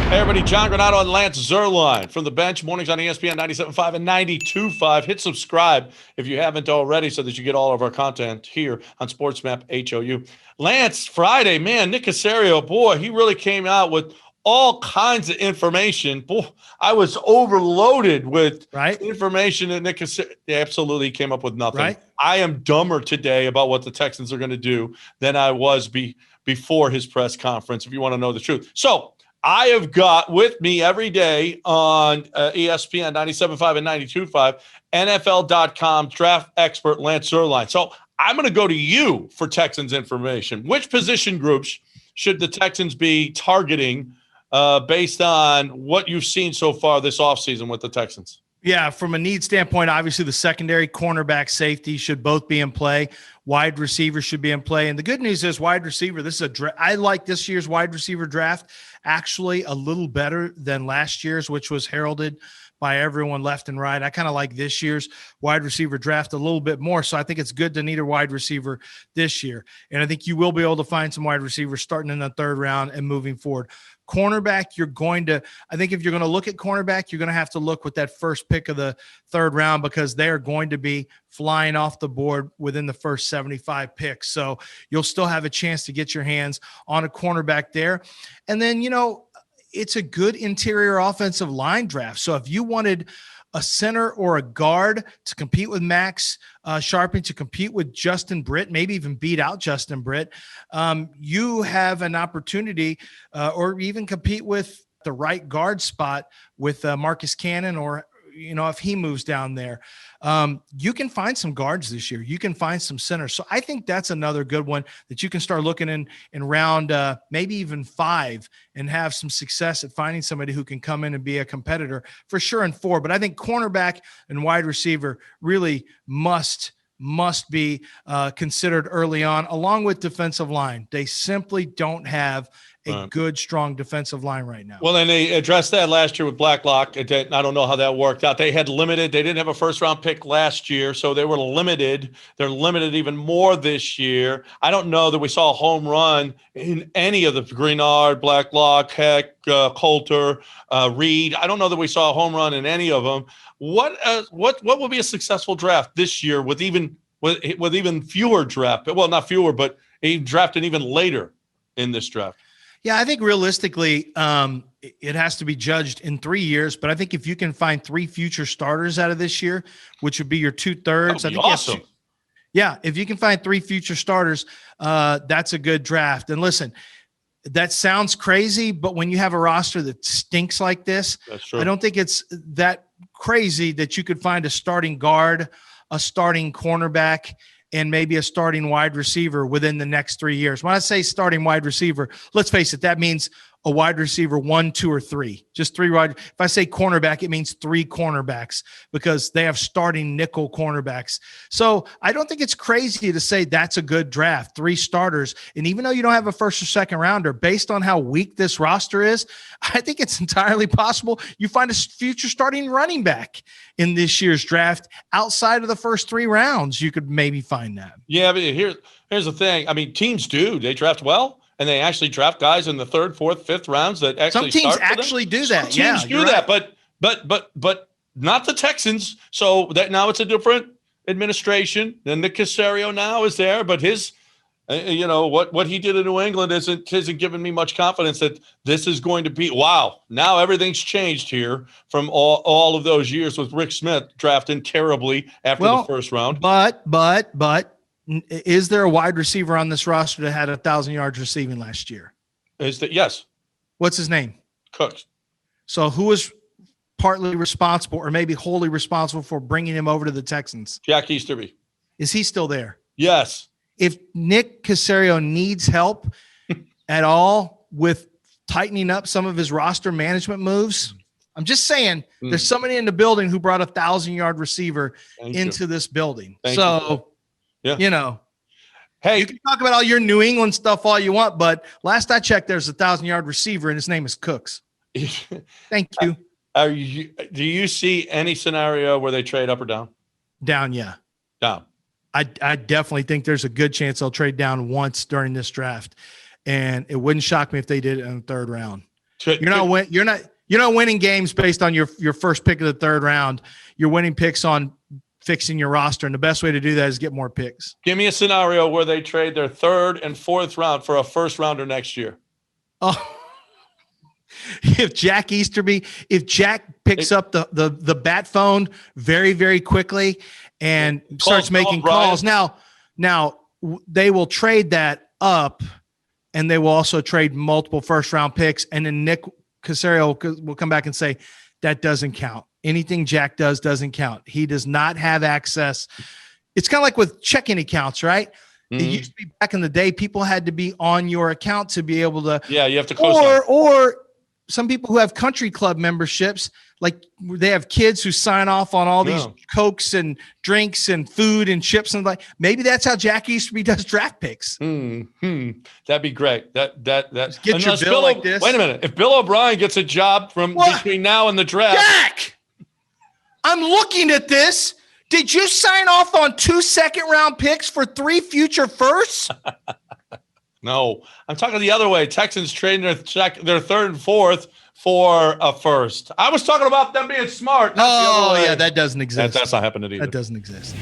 Hey, everybody, John Granado and Lance Zurline from the bench, mornings on ESPN 97.5 and 92.5. Hit subscribe if you haven't already so that you get all of our content here on SportsMap HOU. Lance, Friday, man, Nick Caserio, boy, he really came out with all kinds of information. Boy, I was overloaded with information that Nick Caserio absolutely came up with nothing. Right. I am dumber today about what the Texans are going to do than I was before his press conference, if you want to know the truth. So, I have got with me every day on ESPN 97.5 and 92.5, NFL.com draft expert Lance Zierlein. So I'm going to go to you for Texans information. Which position groups should the Texans be targeting based on what you've seen so far this offseason with the Texans? Yeah, from a need standpoint, obviously the secondary, cornerback, safety should both be in play. Wide receiver should be in play. And the good news is wide receiver, this is I like this year's wide receiver draft actually a little better than last year's, which was heralded by everyone left and right. I kind of like this year's wide receiver draft a little bit more. So I think it's good to need a wide receiver this year. And I think you will be able to find some wide receivers starting in the third round and moving forward. Cornerback, I think if you're going to look at cornerback, you're going to have to look with that first pick of the third round because they are going to be flying off the board within the first 75 picks. So you'll still have a chance to get your hands on a cornerback there. And then, it's a good interior offensive line draft. So if you wanted a center or a guard to compete with Max Sharping, to compete with Justin Britt, maybe even beat out Justin Britt, you have an opportunity or even compete with the right guard spot with Marcus Cannon or, if he moves down there. You can find some guards this year. You can find some centers. So I think that's another good one that you can start looking in round maybe even 5 and have some success at finding somebody who can come in and be a competitor for sure in 4. But I think cornerback and wide receiver really must be considered early on, along with defensive line. They simply don't have a good, strong defensive line right now. Well, and they addressed that last year with Blacklock. I don't know how that worked out. They didn't have a first-round pick last year, so they were limited. They're limited even more this year. I don't know that we saw a home run in any of the Greenard, Blacklock, Heck, Coulter, Reed. I don't know that we saw a home run in any of them. What will be a successful draft this year with even fewer draft? Well, not fewer, but drafted even later in this draft. Yeah, I think realistically, it has to be judged in 3 years. But I think if you can find 3 future starters out of this year, which would be your 2/3, I think awesome. If you can find 3 future starters, that's a good draft. And listen, that sounds crazy, but when you have a roster that stinks like this, that's true. I don't think it's that crazy that you could find a starting guard, a starting cornerback, and maybe a starting wide receiver within the next 3 years. When I say starting wide receiver, let's face it, that means a wide receiver 1, 2, or 3. Just 3 wide. If I say cornerback, it means 3 cornerbacks because they have starting nickel cornerbacks. So I don't think it's crazy to say that's a good draft, 3 starters. And even though you don't have a first or second rounder, based on how weak this roster is, I think it's entirely possible you find a future starting running back in this year's draft outside of the first 3 rounds. You could maybe find that. Yeah, but here's the thing. I mean, teams they draft well. And they actually draft guys in the 3rd, 4th, 5th rounds that actually some teams actually do that. Some teams do that, but not the Texans. So that now it's a different administration. Then Nick Caserio now is there, but his, what he did in New England isn't giving me much confidence that this is going to be wow. Now everything's changed here from all of those years with Rick Smith drafting terribly after the first round. But. Is there a wide receiver on this roster that had 1,000 yards receiving last year? Yes. What's his name? Cooks. So who was partly responsible or maybe wholly responsible for bringing him over to the Texans? Jack Easterby. Is he still there? Yes. If Nick Caserio needs help at all with tightening up some of his roster management moves, I'm just saying there's somebody in the building who brought 1,000-yard receiver into this building. Thank you. Yeah. Hey, you can talk about all your New England stuff all you want, but last I checked, there's a 1,000-yard receiver, and his name is Cooks. Thank you. Do you see any scenario where they trade up or down? Down, yeah. Down. I definitely think there's a good chance they'll trade down once during this draft, and it wouldn't shock me if they did it in the 3rd round. You're not winning games based on your first pick of the third round. You're winning picks on fixing your roster, and the best way to do that is get more picks. Give me a scenario where they trade their third and fourth round for a first rounder next year. Oh, if Jack picks up the bat phone very, very quickly and starts making calls. Now they will trade that up, and they will also trade multiple first round picks. And then Nick Casario will come back and say that doesn't count. Anything Jack does doesn't count. He does not have access. It's kind of like with checking accounts, right? Mm-hmm. It used to be back in the day, people had to be on your account to be able to. Yeah, you have to co-sign. Or some people who have country club memberships, like they have kids who sign off on all these Cokes and drinks and food and chips and like maybe that's how Jack Easterby does draft picks. That'd be great. That get your bill like this. Wait a minute. If Bill O'Brien gets a job between now and the draft, Jack, I'm looking at this. Did you sign off on 2 second-round picks for 3 future firsts? No, I'm talking the other way. Texans trading their third and fourth for a first. I was talking about them being smart. Oh, yeah, that doesn't exist. That's not happening either. That doesn't exist.